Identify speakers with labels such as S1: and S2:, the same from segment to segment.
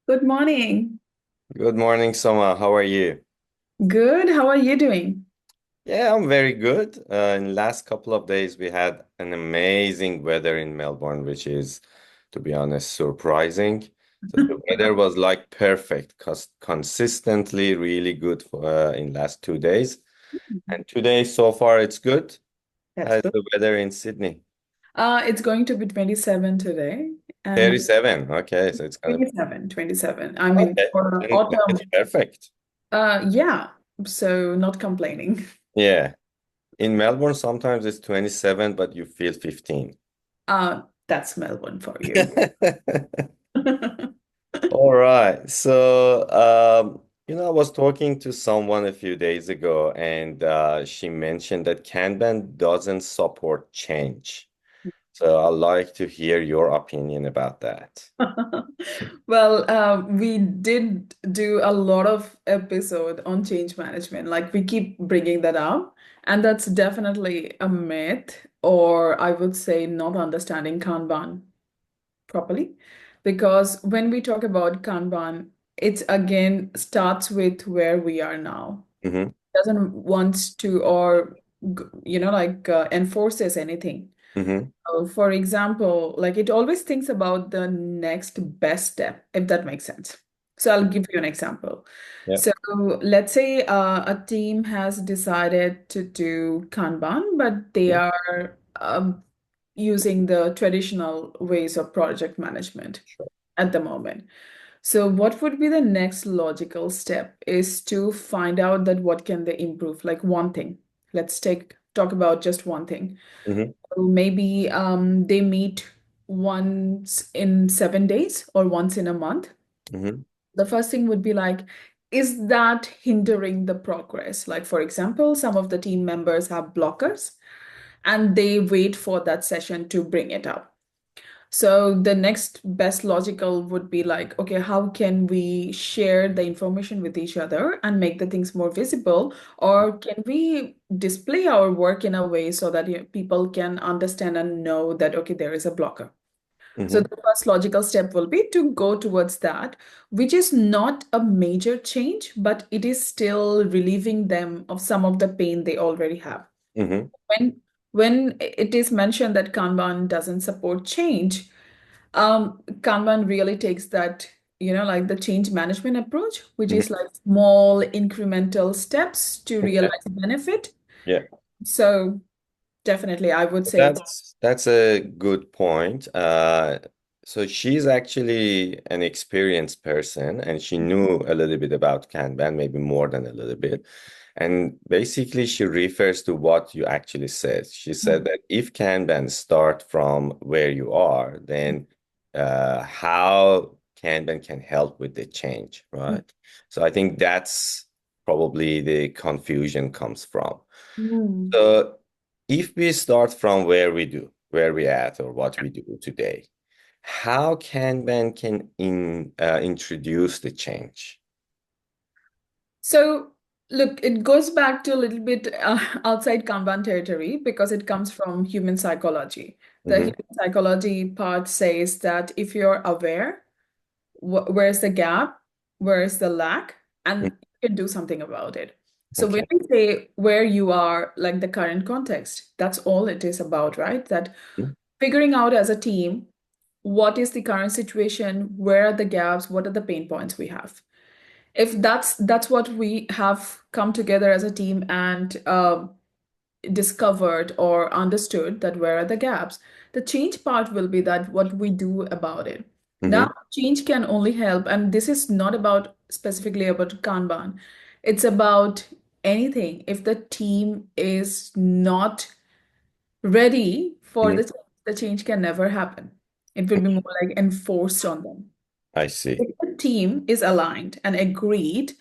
S1: Good morning.
S2: Good morning, Soma. How are you?
S1: Good. How are you doing?
S2: Yeah, I'm very good. In the last couple of days, we had an amazing weather in Melbourne, which is, to be honest, surprising. So the weather was like perfect, consistently really good in last 2 days. And today, so far, it's good.
S1: That's
S2: How's
S1: good.
S2: the weather in Sydney?
S1: It's going to be 27 today and
S2: 37. Okay, so it's gonna be
S1: 27. I mean,
S2: okay.
S1: for
S2: Then it's
S1: autumn.
S2: perfect.
S1: Yeah. So not complaining.
S2: Yeah. In Melbourne, sometimes it's 27, but you feel 15.
S1: That's Melbourne for you.
S2: All right. So, I was talking to someone a few days ago, and she mentioned that Kanban doesn't support change. So I'd like to hear your opinion about that.
S1: Well, we did do a lot of episode on change management. Like we keep bringing that up, and that's definitely a myth, or I would say not understanding Kanban properly. Because when we talk about Kanban, it again starts with where we are now.
S2: Mm-hmm.
S1: Doesn't want to or enforces anything.
S2: Mm-hmm.
S1: For example, like it always thinks about the next best step, if that makes sense. So I'll give you an example.
S2: Yeah.
S1: So let's say a team has decided to do Kanban, but they
S2: Mhm.
S1: are using the traditional ways of project management
S2: Sure.
S1: at the moment. So what would be the next logical step is to find out that what can they improve, like one thing. Let's talk about just one thing.
S2: Mm-hmm.
S1: Maybe they meet once in 7 days or once in a month.
S2: Mm-hmm.
S1: The first thing would be like, is that hindering the progress? Like, for example, some of the team members have blockers and they wait for that session to bring it up. So the next best logical would be like, okay, how can we share the information with each other and make the things more visible? Or can we display our work in a way so that people can understand and know that, okay, there is a blocker? So
S2: Mm-hmm.
S1: the first logical step will be to go towards that, which is not a major change, but it is still relieving them of some of the pain they already have.
S2: Mm-hmm.
S1: When it is mentioned that Kanban doesn't support change, Kanban really takes that, like the change management approach, which
S2: Mm-hmm.
S1: is like small incremental steps to
S2: Okay.
S1: realize benefit.
S2: Yeah.
S1: So definitely, I would say it's
S2: That's a good point. So she's actually an experienced person, and she knew a little bit about Kanban, maybe more than a little bit. And basically, she refers to what you actually said. She said that if Kanban start from where you are, then how Kanban can help with the change, right? So I think that's probably the confusion comes from.
S1: Mm.
S2: So if we start from where we at, or what we do today, how Kanban can introduce the change?
S1: So, look, it goes back to a little bit outside Kanban territory because it comes from human psychology. The
S2: Mm-hmm.
S1: human psychology part says that if you're aware, where's the gap, where's the lack, and you can do something about it. So when
S2: Okay.
S1: we say where you are, like the current context, that's all it is about, right? That figuring out as a team, what is the current situation, where are the gaps, what are the pain points we have. If that's what we have come together as a team and discovered or understood that where are the gaps, the change part will be that what we do about it.
S2: Mm-hmm.
S1: Now change can only help, and this is not about specifically about Kanban, it's about anything. If the team is not ready for
S2: Hmm.
S1: the change can never happen. It will be more like enforced on them.
S2: I see.
S1: If the team is aligned and agreed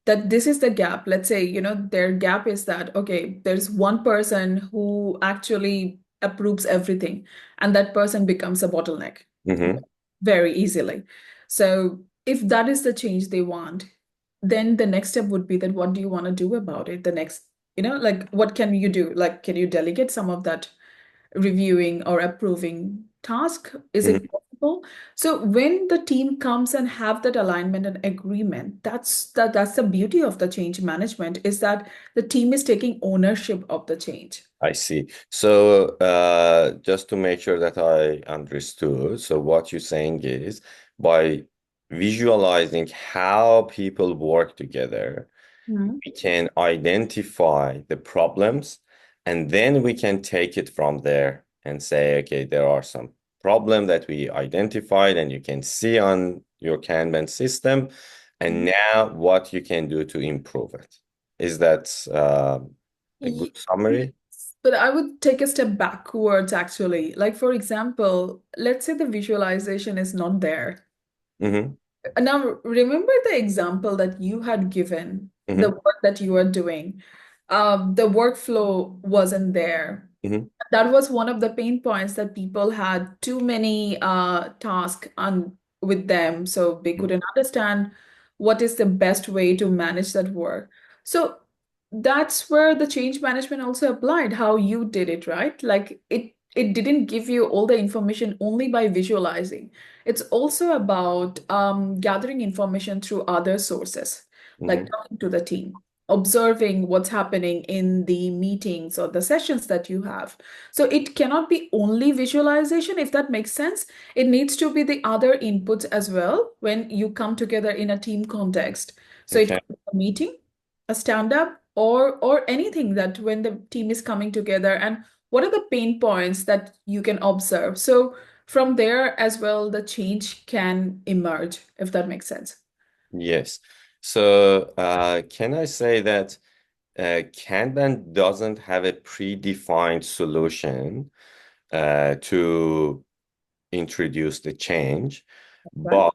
S1: that this is the gap, let's say, their gap is that, okay, there's one person who actually approves everything, and that person becomes a bottleneck
S2: Mm-hmm.
S1: very easily. So if that is the change they want, then the next step would be that what do you want to do about it? The next, like what can you do? Like, can you delegate some of that reviewing or approving task? Is
S2: Mm-hmm.
S1: it people. So when the team comes and have that alignment and agreement, that's the beauty of the change management is that the team is taking ownership of the change.
S2: I see. So, just to make sure that I understood, so what you're saying is by visualizing how people work together,
S1: Mhm.
S2: we can identify the problems and then we can take it from there and say, okay, there are some problem that we identified and you can see on your Kanban system, and now what you can do to improve it. Is that a good
S1: Ye-
S2: summary?
S1: Yes, but I would take a step backwards actually. Like, for example, let's say the visualization is not there.
S2: Mm-hmm.
S1: Now, remember the example that you had given, the
S2: Mm-hmm.
S1: work that you are doing. The workflow wasn't there.
S2: Mm-hmm.
S1: That was one of the pain points that people had too many tasks on with them, so they couldn't understand what is the best way to manage that work. So that's where the change management also applied, how you did it, right? Like it didn't give you all the information only by visualizing. It's also about gathering information through other sources, like
S2: Mm-hmm.
S1: talking to the team, observing what's happening in the meetings or the sessions that you have. So it cannot be only visualization, if that makes sense. It needs to be the other inputs as well when you come together in a team context. So it
S2: Okay.
S1: could be a meeting, a stand-up, or anything that when the team is coming together and what are the pain points that you can observe. So from there as well, the change can emerge, if that makes sense.
S2: Yes. So, can I say that Kanban doesn't have a predefined solution to introduce the change,
S1: Right?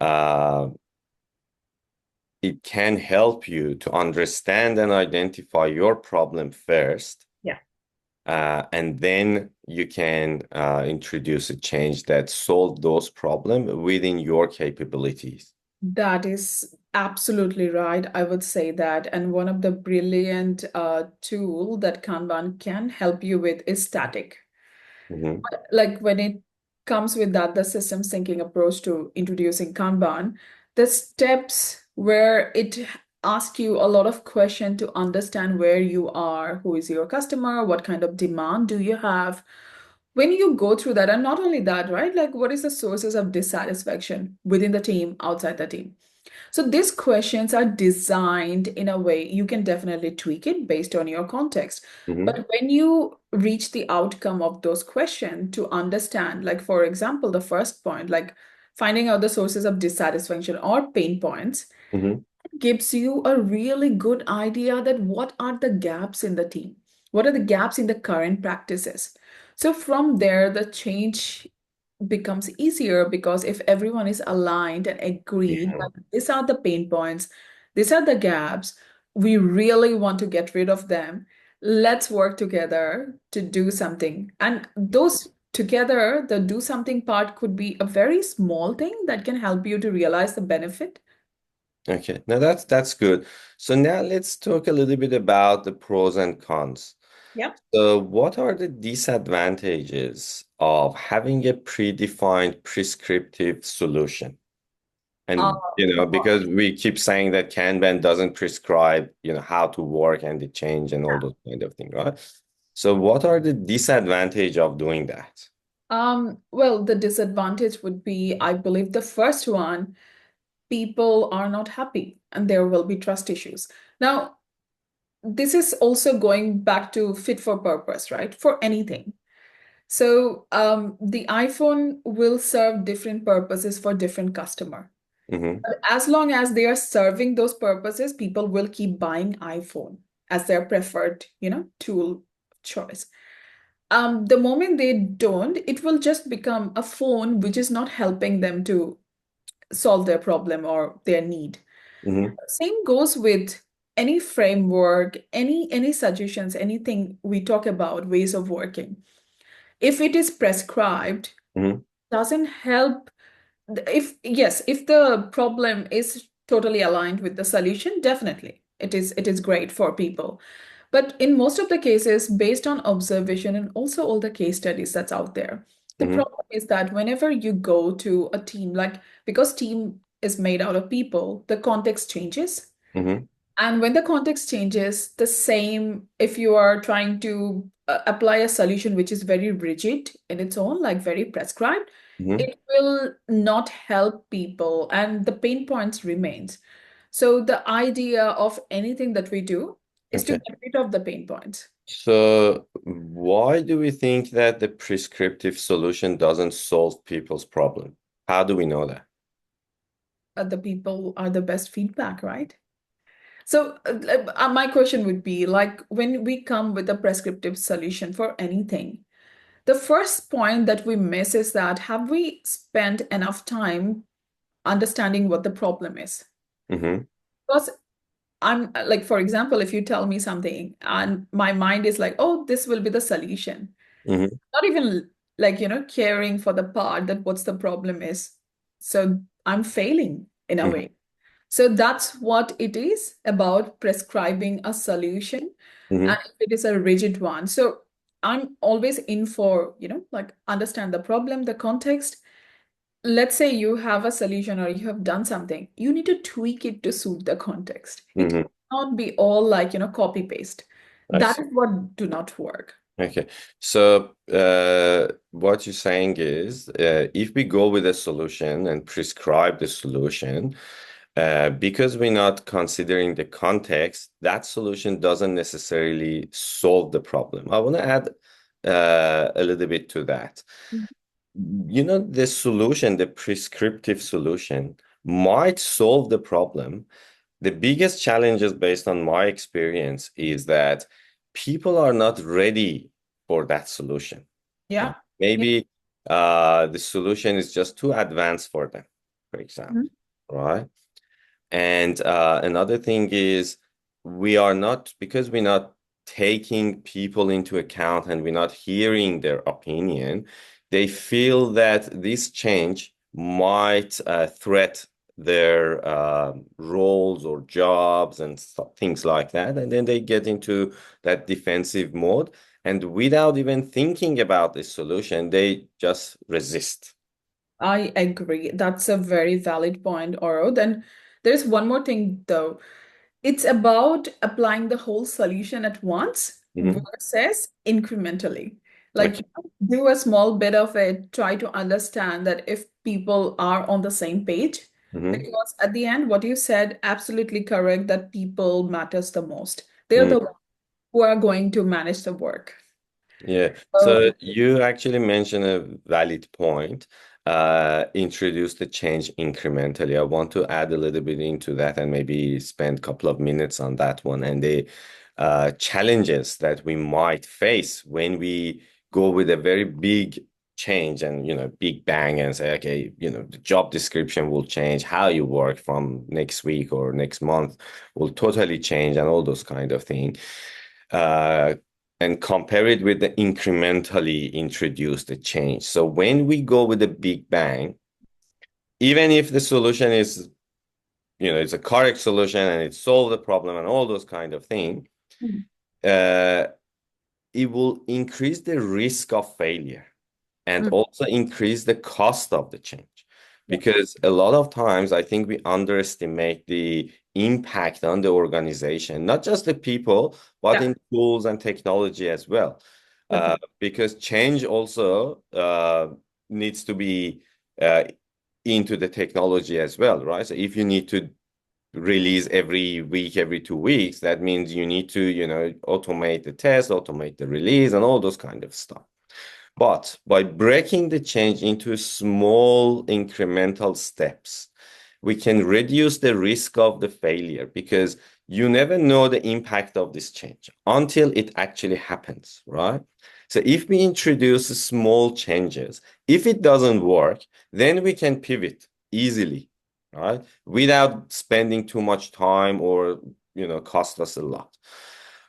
S2: but uh, it can help you to understand and identify your problem first,
S1: Yeah.
S2: and then you can introduce a change that solve those problems within your capabilities.
S1: That is absolutely right. I would say that. And one of the brilliant tool that Kanban can help you with is static.
S2: Mhm.
S1: Like when it comes with that, the systems thinking approach to introducing Kanban, the steps where it asks you a lot of question to understand where you are, who is your customer, what kind of demand do you have. When you go through that, and not only that, right? Like what is the sources of dissatisfaction within the team, outside the team? So these questions are designed in a way you can definitely tweak it based on your context.
S2: Mhm.
S1: But when you reach the outcome of those questions to understand, like for example, the first point, like finding out the sources of dissatisfaction or pain points,
S2: Mhm.
S1: gives you a really good idea that what are the gaps in the team? What are the gaps in the current practices? So from there, the change becomes easier because if everyone is aligned and agreed
S2: Yeah.
S1: that these are the pain points, these are the gaps, we really want to get rid of them. Let's work together to do something. And those together, the do something part could be a very small thing that can help you to realize the benefit.
S2: Okay. Now that's good. So now let's talk a little bit about the pros and cons.
S1: Yeah.
S2: So what are the disadvantages of having a predefined prescriptive solution?
S1: Uh,
S2: And because we keep saying that Kanban doesn't prescribe, how to work and the change and all those kind of things, right? So what are the disadvantage of doing that?
S1: well, the disadvantage would be, I believe, the first one, people are not happy and there will be trust issues. Now, this is also going back to fit for purpose, right? For anything. So, the iPhone will serve different purposes for different customer.
S2: Mm-hmm.
S1: But as long as they are serving those purposes, people will keep buying iPhone as their preferred, tool choice. The moment they don't, it will just become a phone which is not helping them to solve their problem or their need.
S2: Mm-hmm.
S1: Same goes with any framework, any suggestions, anything we talk about, ways of working. If it is prescribed,
S2: Mm-hmm.
S1: doesn't help. If yes, if the problem is totally aligned with the solution, definitely it is great for people. But in most of the cases, based on observation and also all the case studies that's out there, The
S2: Mm-hmm.
S1: problem is that whenever you go to a team, like because team is made out of people, the context changes.
S2: Mm-hmm.
S1: And when the context changes, the same, if you are trying to apply a solution which is very rigid in its own, like very prescribed,
S2: Mm-hmm.
S1: it will not help people and the pain points remains. So the idea of anything that we do is to
S2: Okay.
S1: get rid of the pain points.
S2: So why do we think that the prescriptive solution doesn't solve people's problem? How do we know that?
S1: The people are the best feedback, right? So my question would be like when we come with a prescriptive solution for anything, the first point that we miss is that have we spent enough time understanding what the problem is?
S2: Mm-hmm.
S1: Because I'm like, for example, if you tell me something and my mind is like, oh, this will be the solution,
S2: Mm-hmm.
S1: not even like, caring for the part that what's the problem is. So I'm failing in a way. So that's what it is about prescribing a solution,
S2: Mm-hmm.
S1: and if it is a rigid one. So I'm always in for, like understand the problem, the context. Let's say you have a solution or you have done something, you need to tweak it to suit the context. It
S2: Mm-hmm.
S1: cannot be all like, copy paste.
S2: I
S1: That
S2: see.
S1: is what do not work.
S2: Okay. So what you're saying is if we go with a solution and prescribe the solution, because we're not considering the context, that solution doesn't necessarily solve the problem. I want to add a little bit to that. The solution, the prescriptive solution, might solve the problem. The biggest challenges, based on my experience, is that people are not ready for that solution.
S1: Yeah. Yeah.
S2: Maybe the solution is just too advanced for them, for example,
S1: Mhm.
S2: right? And another thing is because we're not taking people into account and we're not hearing their opinion, they feel that this change might threat their roles or jobs and things like that. And then they get into that defensive mode. And without even thinking about the solution, they just resist.
S1: I agree. That's a very valid point, Oro. Then there's one more thing though. It's about applying the whole solution at once
S2: Mhm.
S1: versus incrementally. Like
S2: Okay.
S1: do a small bit of it, try to understand that if people are on the same page.
S2: Mhm.
S1: Because at the end, what you said, absolutely correct, that people matters the most. They're
S2: Mm.
S1: the ones who are going to manage the work.
S2: Yeah.
S1: So,
S2: So you actually mentioned a valid point. Introduce the change incrementally. I want to add a little bit into that and maybe spend a couple of minutes on that one and the challenges that we might face when we go with a very big change and big bang and say, okay, the job description will change, how you work from next week or next month will totally change and all those kind of things. Uh, and compare it with the incrementally introduced change. So when we go with the big bang, even if the solution is, it's a correct solution and it solved the problem and all those kind of things,
S1: mhm.
S2: uh, it will increase the risk of failure and
S1: Mm,
S2: also increase the cost of the change.
S1: yeah.
S2: Because a lot of times I think we underestimate the impact on the organization, not just the people, but
S1: Yeah.
S2: in tools and technology as well.
S1: Good point.
S2: Because change also needs to be uh, into the technology as well, right? So if you need to release every week, every 2 weeks, that means you need to, automate the test, automate the release, and all those kind of stuff. But by breaking the change into small incremental steps, we can reduce the risk of the failure because you never know the impact of this change until it actually happens, right? So if we introduce small changes, if it doesn't work, then we can pivot easily, right? Without spending too much time or, cost us a lot.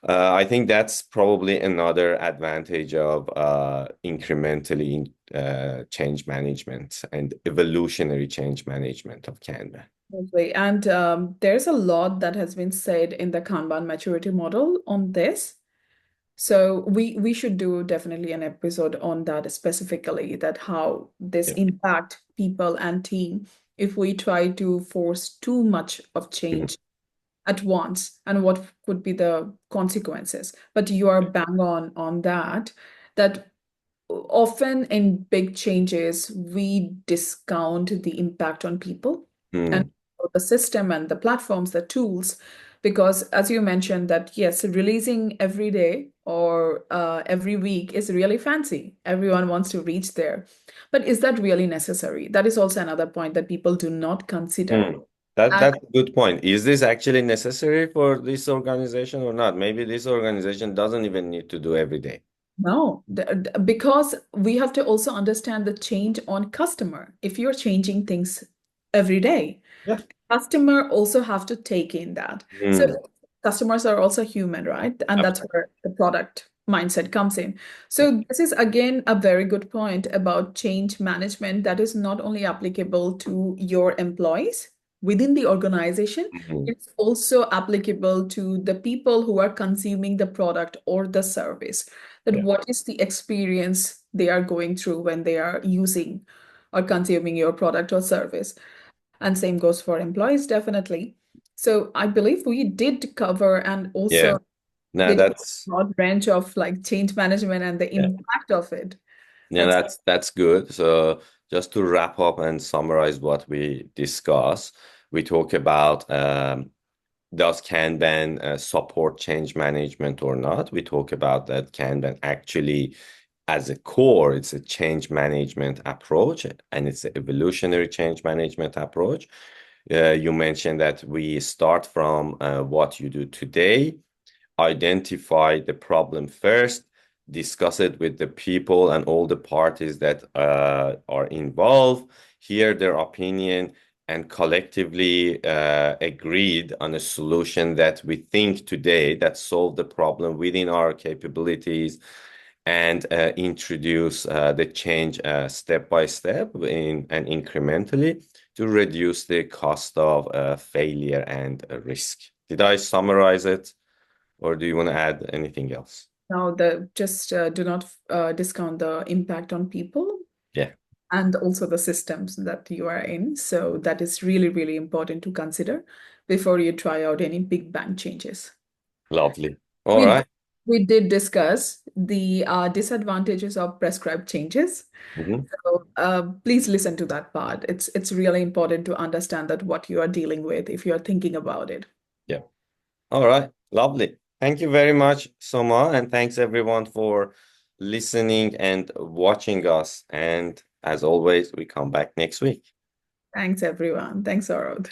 S2: I think that's probably another advantage of incrementally change management and evolutionary change management of Kanban.
S1: Absolutely. And there's a lot that has been said in the Kanban maturity model on this. So we should do definitely an episode on that specifically, that how this
S2: Yeah.
S1: impact people and team if we try to force too much of
S2: Mhm.
S1: change at once, and what could be the consequences. But you are bang on that, that often in big changes, we discount the impact on people and
S2: Mm.
S1: the system and the platforms, the tools, because as you mentioned that yes, releasing every day or every week is really fancy. Everyone wants to reach there. But is that really necessary? That is also another point that people do not consider.
S2: Mm. That
S1: And
S2: that's a good point. Is this actually necessary for this organization or not? Maybe this organization doesn't even need to do every day.
S1: no, because we have to also understand the change on customer. If you're changing things every day,
S2: Yeah.
S1: customer also have to take in that. So
S2: Mm.
S1: customers are also human, right? And that's
S2: Absolutely.
S1: where the product mindset comes in.
S2: Yeah.
S1: So this is again a very good point about change management that is not only applicable to your employees within the organization,
S2: Mhm.
S1: it's also applicable to the people who are consuming the product or the service. That
S2: Yeah.
S1: what is the experience they are going through when they are using or consuming your product or service. And same goes for employees, definitely. So I believe we did cover and
S2: Yeah.
S1: also
S2: No,
S1: did
S2: that's
S1: broad range of like change management and the
S2: yeah.
S1: impact of it.
S2: Yeah,
S1: That's
S2: that's good. So just to wrap up and summarize what we discussed, we talk about does Kanban support change management or not? We talk about that Kanban actually, as a core, it's a change management approach and it's an evolutionary change management approach. You mentioned that we start from what you do today, identify the problem first, discuss it with the people and all the parties that are involved, hear their opinion, and collectively agreed on a solution that we think today that solve the problem within our capabilities and introduce the change step by step and incrementally to reduce the cost of failure and risk. Did I summarize it? Or do you want to add anything else?
S1: now the just do not discount the impact on people
S2: Yeah,
S1: and also the systems that you are in. So that is really, really important to consider before you try out any big bang changes.
S2: lovely. All
S1: We
S2: right.
S1: we did discuss the disadvantages of prescribed changes.
S2: Mhm.
S1: So please listen to that part. It's really important to understand that what you are dealing with if you are thinking about it.
S2: Yeah. All right. Lovely. Thank you very much, Soma, and thanks everyone for listening and watching us. And as always, we come back next week.
S1: Thanks, everyone. Thanks, Orod.